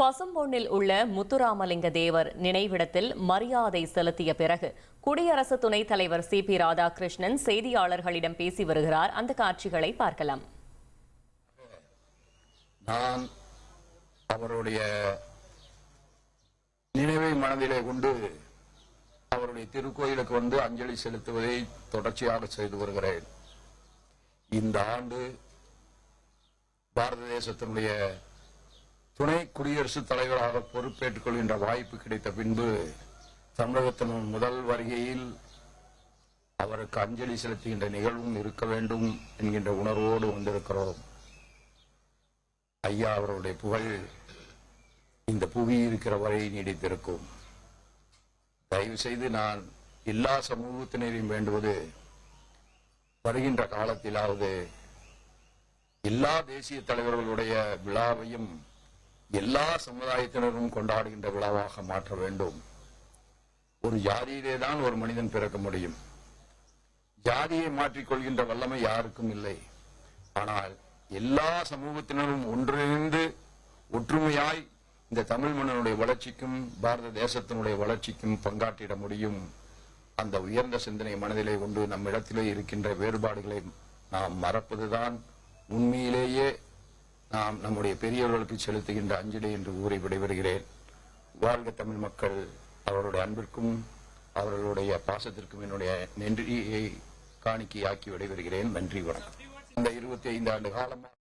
பசும்பொன்னில் உள்ள முத்துராமலிங்க தேவர் நினைவிடத்தில் மரியாதை செலுத்திய பிறகு குடியரசு துணைத் தலைவர் சி.பி. ராதாகிருஷ்ணன் செய்தியாளர்களிடம் பேசி வருகிறார். அந்த காட்சிகளை பார்க்கலாம். நான் அவருடைய நினைவை மனதிலே கொண்டு அவருடைய திருக்கோயிலுக்கு வந்து அஞ்சலி செலுத்துவதை தொடர்ச்சியாக செய்து வருகிறேன். இந்த ஆண்டு பாரத தேசத்தினுடைய துணை குடியரசுத் தலைவராக பொறுப்பேற்றுக் கொள்கின்ற வாய்ப்பு கிடைத்த பின்பு தமிழகத்தின் முதல் வருகையில் அவருக்கு அஞ்சலி செலுத்துகின்ற நிகழ்வும் இருக்க வேண்டும் என்கின்ற உணர்வோடு வந்திருக்கிறோம். ஐயா அவருடைய புகழ் இந்த புவி இருக்கிற வரை நீடித்திருக்கும். தயவு செய்து நான் எல்லா சமூகத்தினரையும் வேண்டுவது, வருகின்ற காலத்திலாவது எல்லா தேசிய தலைவர்களுடைய விழாவையும் எல்லா சமுதாயத்தினரும் கொண்டாடுகின்ற விழாவாக மாற்ற வேண்டும். ஒரு ஜாதியிலே தான் ஒரு மனிதன் பிறக்க முடியும். ஜாதியை மாற்றிக்கொள்கின்ற வல்லமை யாருக்கும் இல்லை. ஆனால் எல்லா சமூகத்தினரும் ஒன்றிணைந்து ஒற்றுமையாய் இந்த தமிழ் மண்ணினுடைய வளர்ச்சிக்கும் பாரத தேசத்தினுடைய வளர்ச்சிக்கும் பங்காற்றிட முடியும். அந்த உயர்ந்த சிந்தனை மனதிலே கொண்டு நம்மிடத்திலே இருக்கின்ற வேறுபாடுகளை நாம் மறப்பதுதான் உண்மையிலேயே நாம் நம்முடைய பெரியவர்களுக்கு செலுத்துகின்ற அஞ்சலி என்று கூறி விடைபெறுகிறேன். வாழ்க தமிழ் மக்கள். அவருடைய அன்பிற்கும் அவர்களுடைய பாசத்திற்கும் என்னுடைய நன்றியை காணிக்கையாக்கி விடைபெறுகிறேன். நன்றி, வணக்கம். இந்த 25 ஆண்டு காலமாக